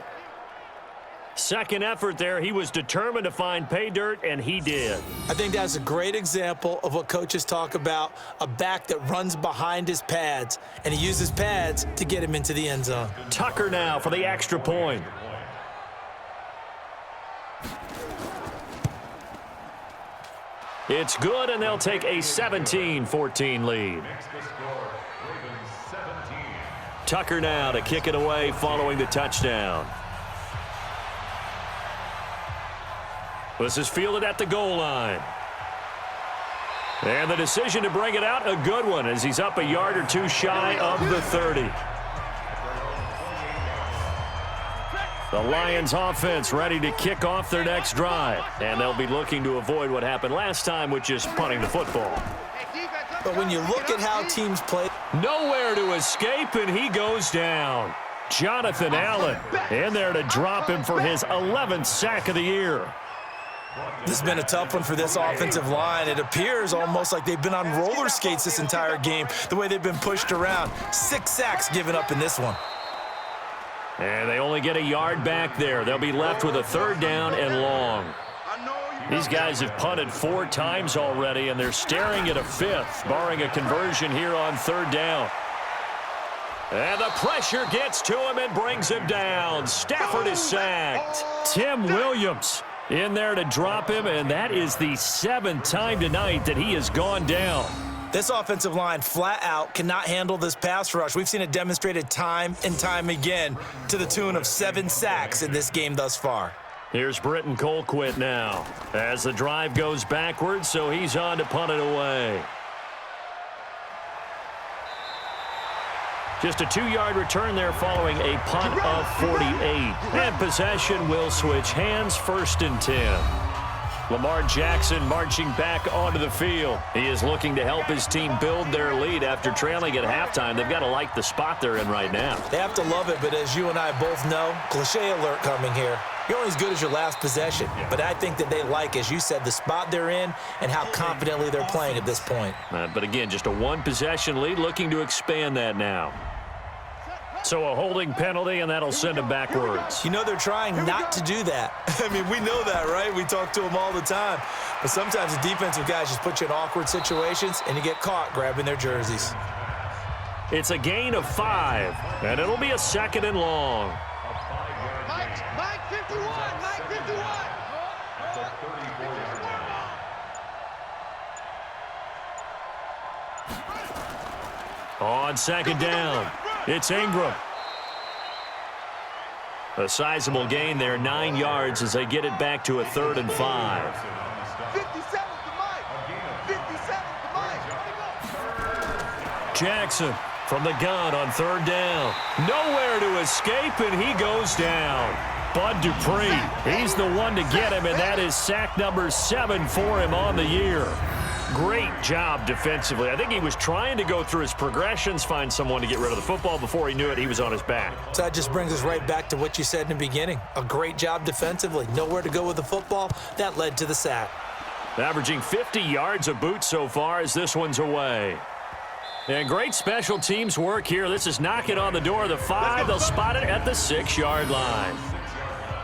Second effort there, he was determined to find pay dirt, and he did. I think that's a great example of what coaches talk about, a back that runs behind his pads, and he uses pads to get him into the end zone. Tucker now for the extra point. It's good, and they'll take a 17-14 lead. Tucker now to kick it away following the touchdown. This is fielded at the goal line. And the decision to bring it out, a good one, as he's up a yard or two shy of the 30. The Lions offense ready to kick off their next drive. And they'll be looking to avoid what happened last time, which is punting the football. But when you look at how teams play, Nowhere to escape, and he goes down. Jonathan Allen in there to drop him for his 11th sack of the year. this has been a tough one for this offensive line. It appears almost like they've been on roller skates this entire game, the way they've been pushed around. 6 sacks given up in this one. And they only get a yard back there. They'll be left with a 3rd down and long. These guys have punted 4 times already, and they're staring at a 5th, barring a conversion here on 3rd down. And the pressure gets to him and brings him down. Stafford is sacked. Tim Williams in there to drop him, and that is the 7th time tonight that he has gone down. This offensive line flat out cannot handle this pass rush. We've seen it demonstrated time and time again to the tune of 7 sacks in this game thus far. Here's Britton Colquitt now as the drive goes backwards, so he's on to punt it away. Just a 2-yard return there following a punt of 48. And possession will switch hands, 1st and 10. Lamar Jackson marching back onto the field. He is looking to help his team build their lead after trailing at halftime. They've got to like the spot they're in right now. They have to love it, but as you and I both know, cliche alert coming here. You're only as good as your last possession. But I think that they like, as you said, the spot they're in and how confidently they're playing at this point. But again, just a 1-possession lead, looking to expand that now. So a holding penalty, and that'll send him backwards. You know they're trying not to do that. I mean, we know that, right? We talk to them all the time. But sometimes the defensive guys just put you in awkward situations, and you get caught grabbing their jerseys. It's a gain of 5, and it'll be a 2nd and long. Mike 51, Mike 51. On 2nd down, it's Ingram. A sizable gain there, 9 yards as they get it back to a 3rd and 5. 57 to Mike. 57 to Mike. Jackson from the gun on 3rd down. Nowhere to escape, and he goes down. Bud Dupree, he's the one to get him, and that is sack number 7 for him on the year. Great job defensively. I think he was trying to go through his progressions, find someone to get rid of the football. Before he knew it, he was on his back. So that just brings us right back to what you said in the beginning. A great job defensively. Nowhere to go with the football. That led to the sack. Averaging 50 yards a boot so far as this one's away. And great special teams work here. This is knocking on the door of the 5. They'll spot it at the 6-yard line.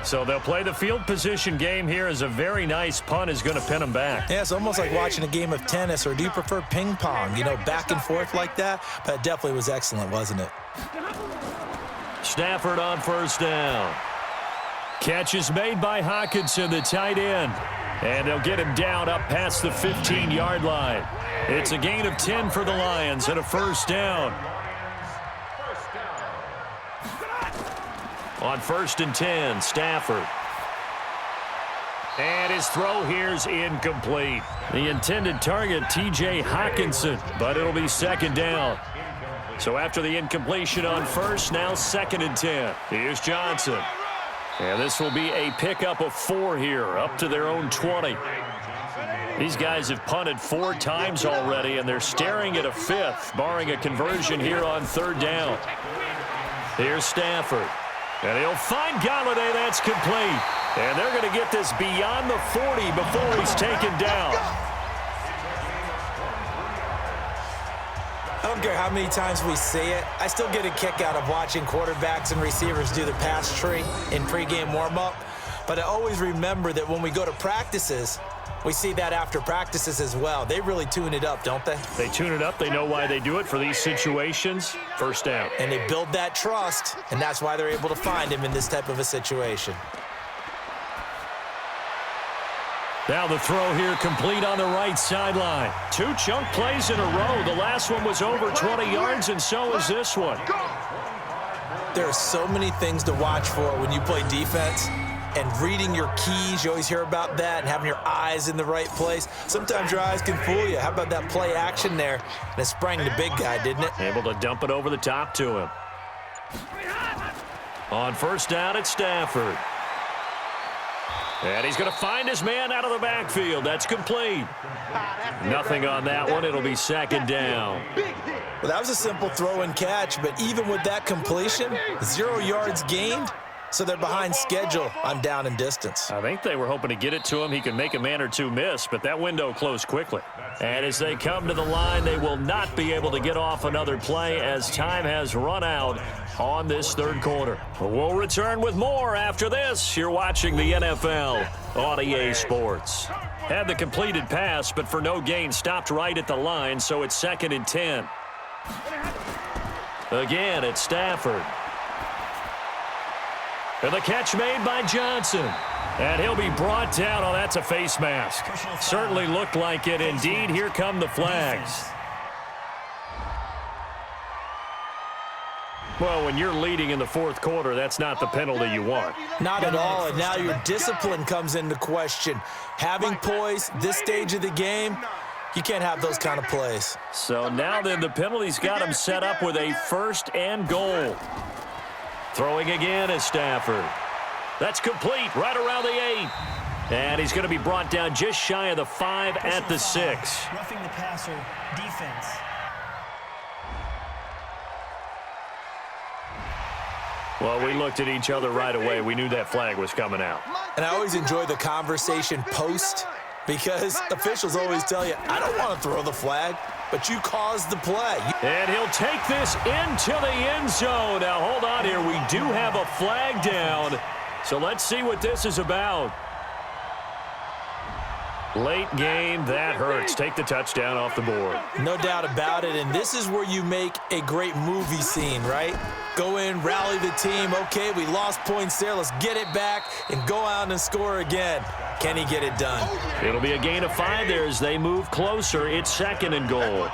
So they'll play the field position game here as a very nice punt is going to pin them back. Yeah, it's almost like watching a game of tennis, or do you prefer ping pong? You know, back and forth like that? But it definitely was excellent, wasn't it? Stafford on 1st down. Catch is made by Hockenson, the tight end. And they'll get him down up past the 15-yard line. It's a gain of 10 for the Lions and a 1st down. On 1st and 10, Stafford. And his throw here's incomplete. The intended target, T.J. Hockenson, but it'll be 2nd down. So after the incompletion on 1st, now 2nd and 10. Here's Johnson. And this will be a pickup of 4 here, up to their own 20. These guys have punted 4 times already, and they're staring at a 5th, barring a conversion here on 3rd down. Here's Stafford. And he'll find Galladay. That's complete. And they're going to get this beyond the 40 before he's taken down. I don't care how many times we see it. I still get a kick out of watching quarterbacks and receivers do the pass tree in pregame warm-up. But I always remember that when we go to practices, we see that after practices as well. They really tune it up, don't they? They tune it up. They know why they do it for these situations. 1st down. And they build that trust, and that's why they're able to find him in this type of a situation. Now the throw here complete on the right sideline. 2 chunk plays in a row. The last one was over 20 yards, and so is this one. There are so many things to watch for when you play defense. And reading your keys, you always hear about that, and having your eyes in the right place. Sometimes your eyes can fool you. How about that play action there? And it sprang the big guy, didn't it? Able to dump it over the top to him. On first down, it's Stafford. And he's going to find his man out of the backfield. That's complete. Nothing on that one. It'll be second down. Well, that was a simple throw and catch, but even with that completion, 0 yards gained. So they're behind schedule on down and distance. I think they were hoping to get it to him. He could make a man or two miss, but that window closed quickly. And as they come to the line, they will not be able to get off another play as time has run out on this third quarter. We'll return with more after this. You're watching the NFL on EA Sports. Had the completed pass, but for no gain, stopped right at the line, so it's 2nd and 10. Again, it's Stafford. And the catch made by Johnson. And he'll be brought down. Oh, that's a face mask. Certainly looked like it. Indeed, here come the flags. Well, when you're leading in the fourth quarter, that's not the penalty you want. Not at all, and now your discipline comes into question. Having poise, this stage of the game, you can't have those kind of plays. So now then, the penalty's got him set up with a 1st and goal. Throwing again is Stafford. That's complete right around the 8. And he's going to be brought down just shy of the 5 at the 6. Roughing the passer, defense. Well, we looked at each other right away. We knew that flag was coming out. And I always enjoy the conversation post because officials always tell you, I don't want to throw the flag, but you caused the play. And he'll take this into the end zone. Now, hold on here. We do have a flag down. So let's see what this is about. Late game, that hurts. Take the touchdown off the board. No doubt about it, and this is where you make a great movie scene, right? Go in, rally the team. Okay, we lost points there. Let's get it back and go out and score again. Can he get it done? It'll be a gain of 5 there as they move closer. It's 2nd and goal.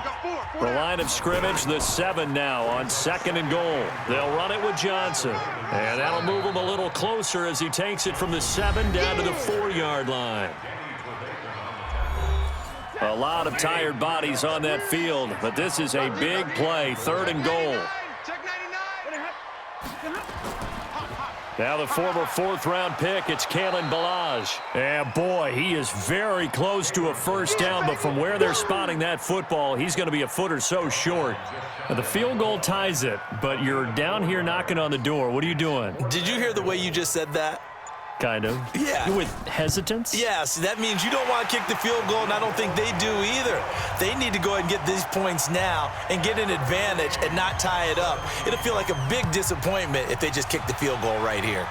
The line of scrimmage, the 7 now on 2nd and goal. They'll run it with Johnson. And that'll move him a little closer as he takes it from the 7 down to the 4-yard line. A lot of tired bodies on that field, but this is a big play, 3rd and goal. Now the former 4th-round pick, it's Kalen Ballage. And boy, he is very close to a 1st down, but from where they're spotting that football, he's going to be a foot or so short. Now, the field goal ties it, but you're down here knocking on the door. What are you doing? Did you hear the way you just said that? Kind of. Yeah. With hesitance? Yes, that means you don't want to kick the field goal, and I don't think they do either. They need to go ahead and get these points now and get an advantage and not tie it up. It'll feel like a big disappointment if they just kick the field goal right here.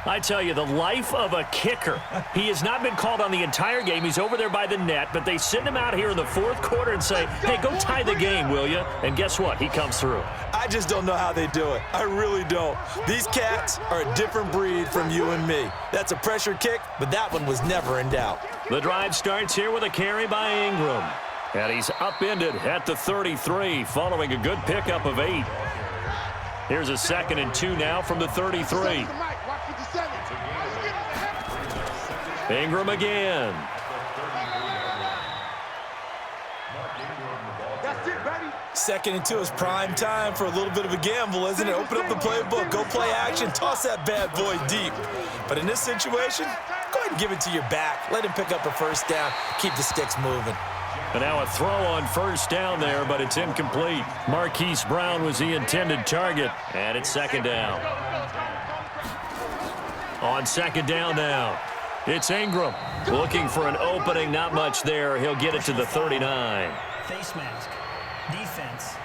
I tell you, the life of a kicker. He has not been called on the entire game. He's over there by the net, but they send him out here in the 4th quarter and say, hey, go tie the game, will you? And guess what? He comes through. I just don't know how they do it. I really don't. These cats are a different breed from you and me. That's a pressure kick, but that one was never in doubt. The drive starts here with a carry by Ingram. And he's upended at the 33 following a good pickup of 8. Here's a 2nd and 2 now from the 33. Ingram again. That's it, baby. 2nd and 2 is prime time for a little bit of a gamble, isn't it? Open up the playbook, go play action, toss that bad boy deep. But in this situation, go ahead and give it to your back. Let him pick up a 1st down, keep the sticks moving. And now a throw on 1st down there, but it's incomplete. Marquise Brown was the intended target, and it's 2nd down. On 2nd down now, it's Ingram looking for an opening. Not much there. He'll get it to the 39. Face mask. Defense.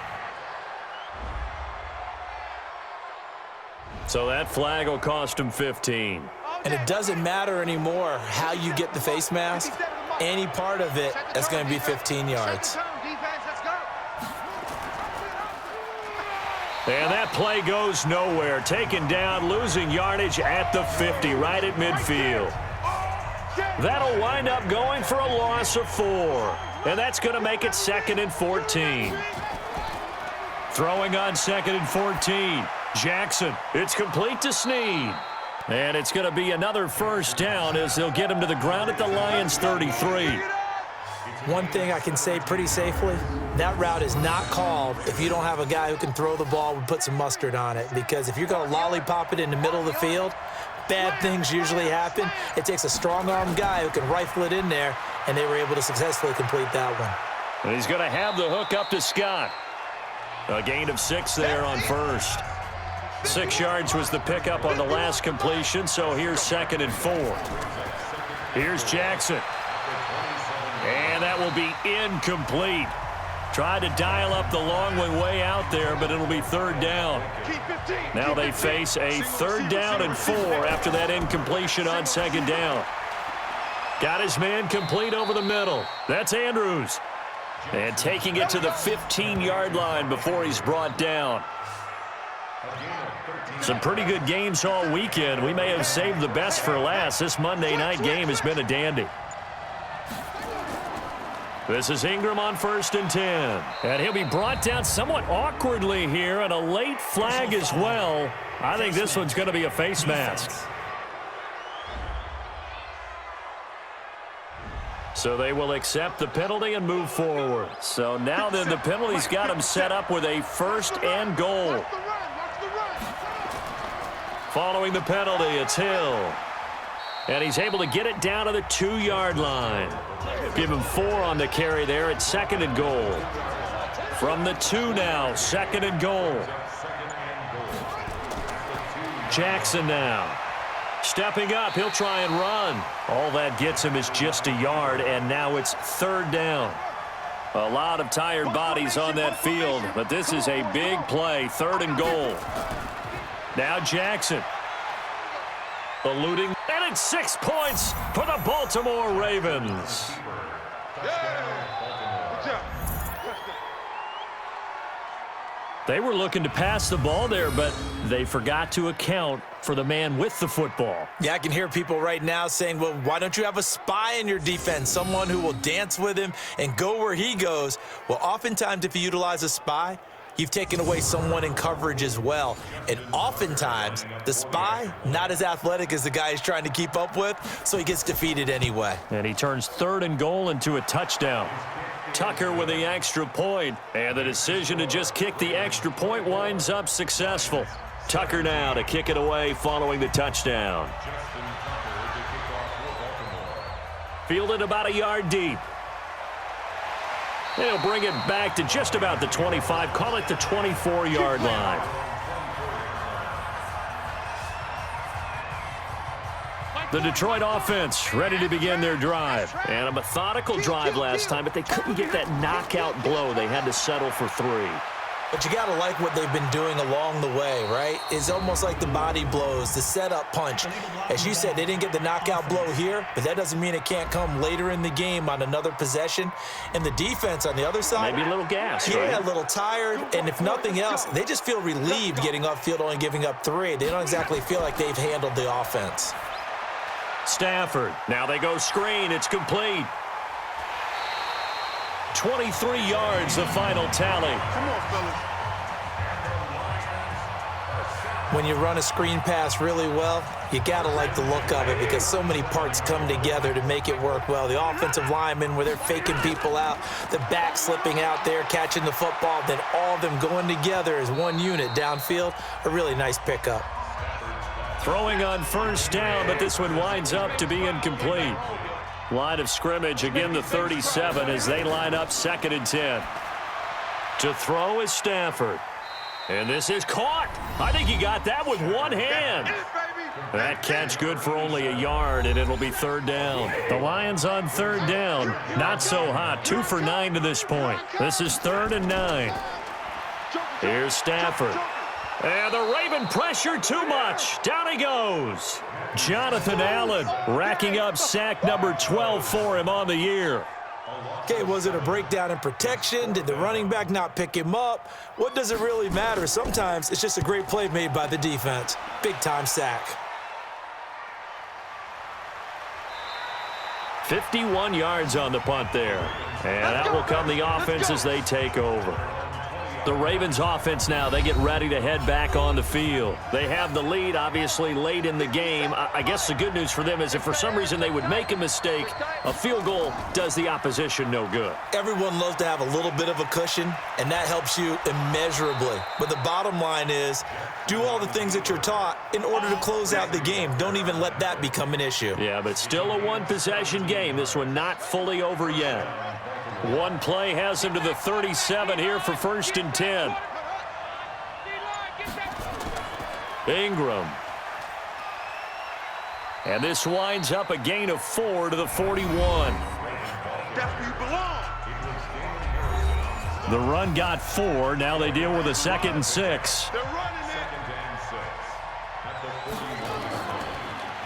So that flag will cost him 15. And it doesn't matter anymore how you get the face mask. Any part of it, that's going to be 15 yards. And that play goes nowhere. Taken down, losing yardage at the 50, right at midfield. That'll wind up going for a loss of 4. And that's going to make it 2nd and 14. Throwing on 2nd and 14. Jackson. It's complete to Snead. And it's going to be another first down as they'll get him to the ground at the Lions' 33. One thing I can say pretty safely, that route is not called if you don't have a guy who can throw the ball and put some mustard on it. Because if you're going to lollipop it in the middle of the field, bad things usually happen. It takes a strong-arm guy who can rifle it in there, and they were able to successfully complete that one. And he's going to have the hook up to Scott. A gain of 6 there on first. 6 yards was the pickup on the last completion, so here's 2nd and 4. Here's Jackson. And that will be incomplete. Tried to dial up the long one way out there, but it'll be 3rd down. Now they face a 3rd down and 4 after that incompletion on 2nd down. Got his man complete over the middle. That's Andrews. And taking it to the 15-yard line before he's brought down. Some pretty good games all weekend. We may have saved the best for last. This Monday night game has been a dandy. This is Ingram on 1st and 10. And he'll be brought down somewhat awkwardly here, and a late flag as well. I think this one's going to be a face mask. So they will accept the penalty and move forward. So now then the penalty's got him set up with a 1st and goal. Following the penalty, it's Hill. And he's able to get it down to the 2-yard line. Give him 4 on the carry there at 2nd and goal. From the 2 now, 2nd and goal. Jackson now. Stepping up, he'll try and run. All that gets him is just a yard, and now it's 3rd down. A lot of tired bodies on that field, but this is a big play, 3rd and goal. Now Jackson. Eluding, and it's 6 points for the Baltimore Ravens. They were looking to pass the ball there, but they forgot to account for the man with the football. Yeah, I can hear people right now saying, well, why don't you have a spy in your defense, someone who will dance with him and go where he goes? Well, oftentimes if you utilize a spy, you've taken away someone in coverage as well. And oftentimes, the spy, not as athletic as the guy he's trying to keep up with, so he gets defeated anyway. And he turns 3rd and goal into a touchdown. Tucker with the extra point, and the decision to just kick the extra point winds up successful. Tucker now to kick it away following the touchdown. Fielded about a yard deep. They'll bring it back to just about the 25, call it the 24-yard line. The Detroit offense ready to begin their drive. And a methodical drive last time, but they couldn't get that knockout blow. They had to settle for 3. But you got to like what they've been doing along the way, right? It's almost like the body blows, the setup punch. As you said, they didn't get the knockout blow here, but that doesn't mean it can't come later in the game on another possession. And the defense on the other side, maybe a little gassed, yeah, right? A little tired. And if nothing else, they just feel relieved getting upfield, only giving up 3. They don't exactly feel like they've handled the offense. Stafford. Now they go screen. It's complete. 23 yards, the final tally. Come on, fellas. When you run a screen pass really well, you got to like the look of it because so many parts come together to make it work well. The offensive linemen, where they're faking people out, the back slipping out there, catching the football, then all of them going together as one unit downfield. A really nice pickup. Throwing on 1st down, but this one winds up to be incomplete. Line of scrimmage, again the 37 as they line up 2nd and 10. To throw is Stafford. And this is caught. I think he got that with one hand. That catch good for only a yard, and it'll be 3rd down. The Lions on 3rd down. Not so hot. 2 for 9 to this point. This is 3rd and 9. Here's Stafford. And the Raven pressure too much. Down he goes. Jonathan Allen racking up sack number 12 for him on the year. Okay, was it a breakdown in protection? Did the running back not pick him up? What does it really matter? Sometimes it's just a great play made by the defense. Big-time sack. 51 yards on the punt there. And that will come the offense as they take over. The Ravens offense now, they get ready to head back on the field. They have the lead, obviously, late in the game. I guess the good news for them is if for some reason they would make a mistake, a field goal does the opposition no good. Everyone loves to have a little bit of a cushion, and that helps you immeasurably. But the bottom line is, do all the things that you're taught in order to close out the game. Don't even let that become an issue. Yeah, but still a one-possession game. This one not fully over yet. One play has him to the 37 here for 1st and 10. Ingram. And this winds up a gain of 4 to the 41. The run got 4. Now they deal with a 2nd and 6.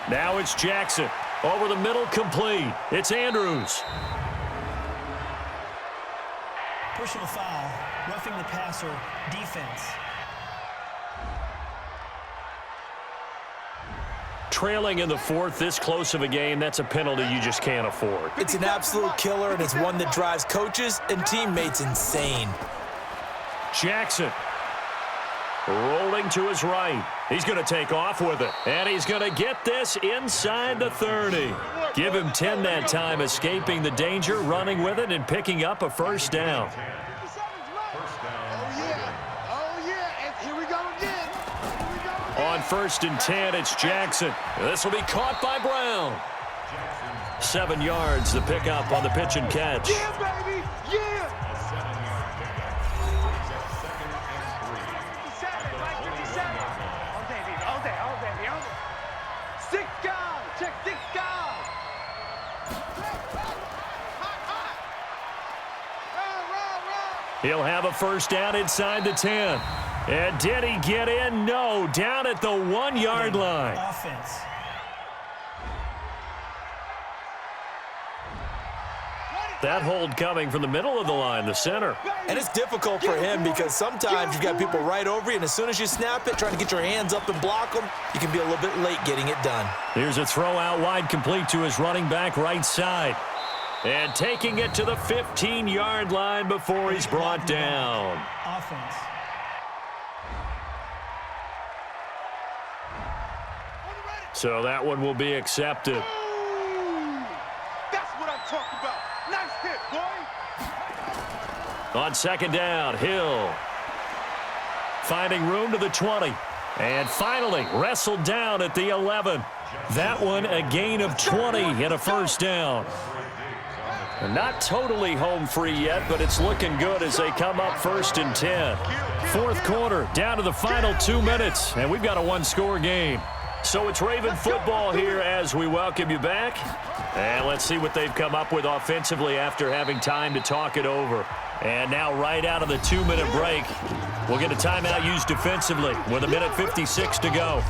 Now it's Jackson. Over the middle, complete. It's Andrews. Personal foul, roughing the passer, defense. Trailing in the 4th, this close of a game, that's a penalty you just can't afford. It's an absolute killer, and it's one that drives coaches and teammates insane. Jackson rolling to his right. He's going to take off with it, and he's going to get this inside the 30. Give him 10 that time, escaping the danger, running with it, and picking up a 1st down. On 1st and 10, it's Jackson. This will be caught by Brown. 7 yards, the pickup on the pitch and catch. Yeah, baby! Yeah! 57. All day, baby. All day, all day, all day. 6 guys. Check 6 guys. He'll have a 1st down inside the 10. And did he get in? No, down at the 1-yard line. Offense. That hold coming from the middle of the line, the center. And it's difficult for him because sometimes you've got people right over you, and as soon as you snap it, trying to get your hands up and block them, you can be a little bit late getting it done. Here's a throw out wide, complete to his running back right side. And taking it to the 15-yard line before he's brought down. Offense. So that one will be accepted. That's what I'm talking about. Nice hit, boy. On 2nd down, Hill. Finding room to the 20. And finally wrestled down at the 11. That one a gain of 20 and a 1st down. Not totally home free yet, but it's looking good as they come up 1st and 10. 4th quarter, down to the final 2 minutes, and we've got a 1-score game. So it's Raven football here as we welcome you back. And let's see what they've come up with offensively after having time to talk it over. And now right out of the 2-minute break, we'll get a timeout used defensively with 1:56 to go.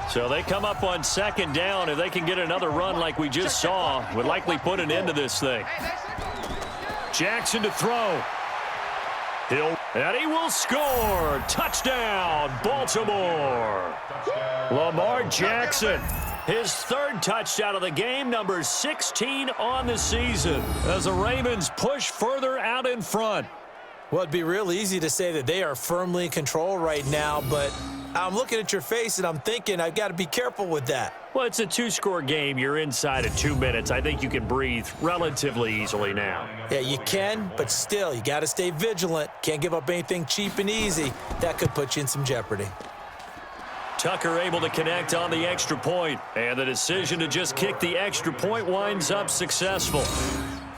So they come up on 2nd down. If they can get another run like we just saw, would likely put an end to this thing. Jackson to throw. Hill, and he will score. Touchdown, Baltimore. Lamar Jackson, his 3rd touchdown of the game, number 16 on the season, as the Ravens push further out in front. Well, it'd be real easy to say that they are firmly in control right now, but I'm looking at your face and I'm thinking I've got to be careful with that. Well, it's a 2-score game. You're inside of 2 minutes. I think you can breathe relatively easily now. Yeah, you can, but still, you got to stay vigilant. Can't give up anything cheap and easy. That could put you in some jeopardy. Tucker able to connect on the extra point, and the decision to just kick the extra point winds up successful.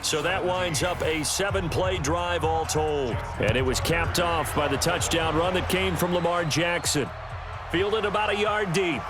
So that winds up a 7-play drive all told. And it was capped off by the touchdown run that came from Lamar Jackson. Fielded about a yard deep.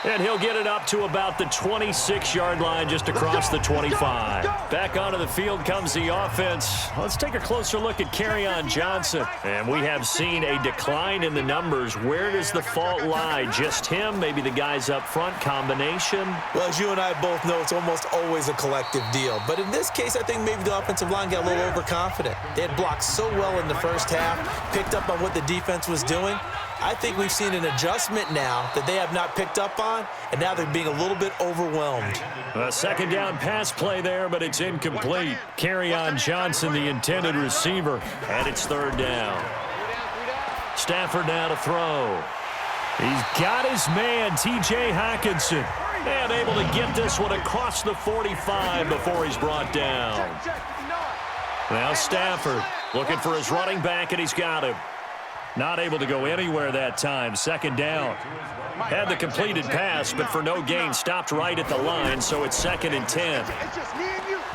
And he'll get it up to about the 26-yard line just across the 25. Back onto the field comes the offense. Let's take a closer look at Kerryon Johnson. And we have seen a decline in the numbers. Where does the fault lie? Just him? Maybe the guys up front? Combination? Well, as you and I both know, it's almost always a collective deal. But in this case, I think maybe the offensive line got a little overconfident. They had blocked so well in the first half, picked up on what the defense was doing, I think we've seen an adjustment now that they have not picked up on, and now they're being a little bit overwhelmed. A second down pass play there, but it's incomplete. Kerryon Johnson, the intended receiver, and it's third down. Stafford now to throw. He's got his man, T.J. Hockenson, and able to get this one across the 45 before he's brought down. Now Stafford looking for his running back, and he's got him. Not able to go anywhere that time. Second down. Had the completed pass, but for no gain, stopped right at the line, so it's 2nd and 10.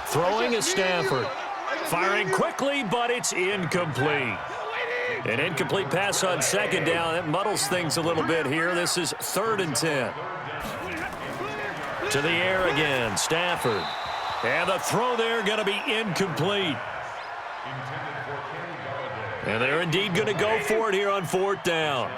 Throwing is Stafford. Firing quickly, but it's incomplete. An incomplete pass on second down. That muddles things a little bit here. This is 3rd and 10. To the air again, Stafford. And the throw there going to be incomplete. And they're indeed going to go for it here on 4th down.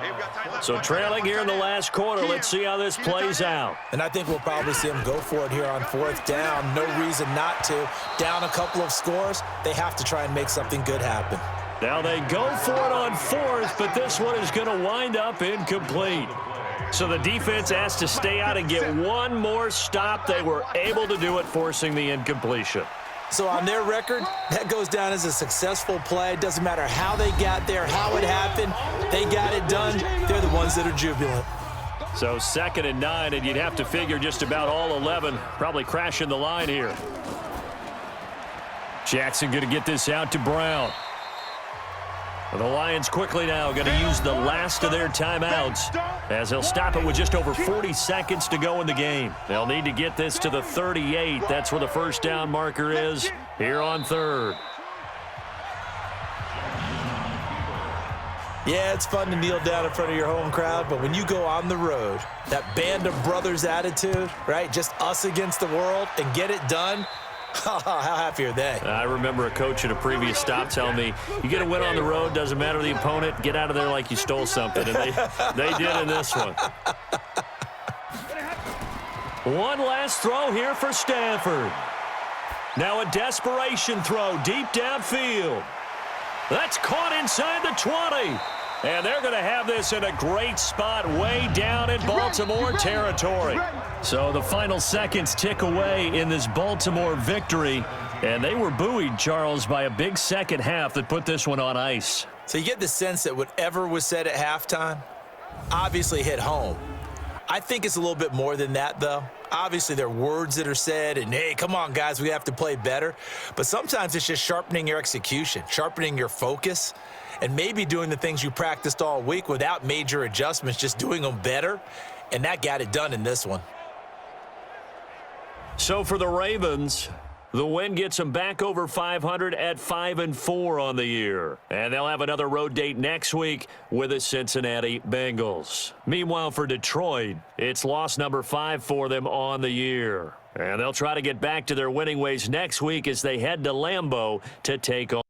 So trailing here in the last quarter. Let's see how this plays out. And I think we'll probably see them go for it here on 4th down. No reason not to. Down a couple of scores, they have to try and make something good happen. Now they go for it on 4th, but this one is going to wind up incomplete. So the defense has to stay out and get one more stop. They were able to do it, forcing the incompletion. So on their record, that goes down as a successful play. Doesn't matter how they got there, how it happened. They got it done. They're the ones that are jubilant. So 2nd and 9, and you'd have to figure just about all 11 probably crashing the line here. Jackson going to get this out to Brown. The Lions quickly now going to use the last of their timeouts as they'll stop it with just over 40 seconds to go in the game. They'll need to get this to the 38. That's where the first down marker is here on 3rd. Yeah, it's fun to kneel down in front of your home crowd, but when you go on the road, that band of brothers attitude, right, just us against the world, and get it done, how happy are they? I remember a coach at a previous stop telling me, you get a win on the road, doesn't matter the opponent, get out of there like you stole something. And they did in this one. One last throw here for Stafford. Now a desperation throw deep downfield. That's caught inside the 20. And they're going to have this in a great spot way down in Baltimore territory. So the final seconds tick away in this Baltimore victory. And they were buoyed, Charles, by a big second half that put this one on ice. So you get the sense that whatever was said at halftime obviously hit home. I think it's a little bit more than that, though. Obviously, there are words that are said, and, hey, come on, guys, we have to play better. But sometimes it's just sharpening your execution, sharpening your focus, and maybe doing the things you practiced all week without major adjustments, just doing them better. And that got it done in this one. So for the Ravens, the win gets them back over 500 at 5-4 on the year. And they'll have another road date next week with the Cincinnati Bengals. Meanwhile, for Detroit, it's loss number 5 for them on the year. And they'll try to get back to their winning ways next week as they head to Lambeau to take on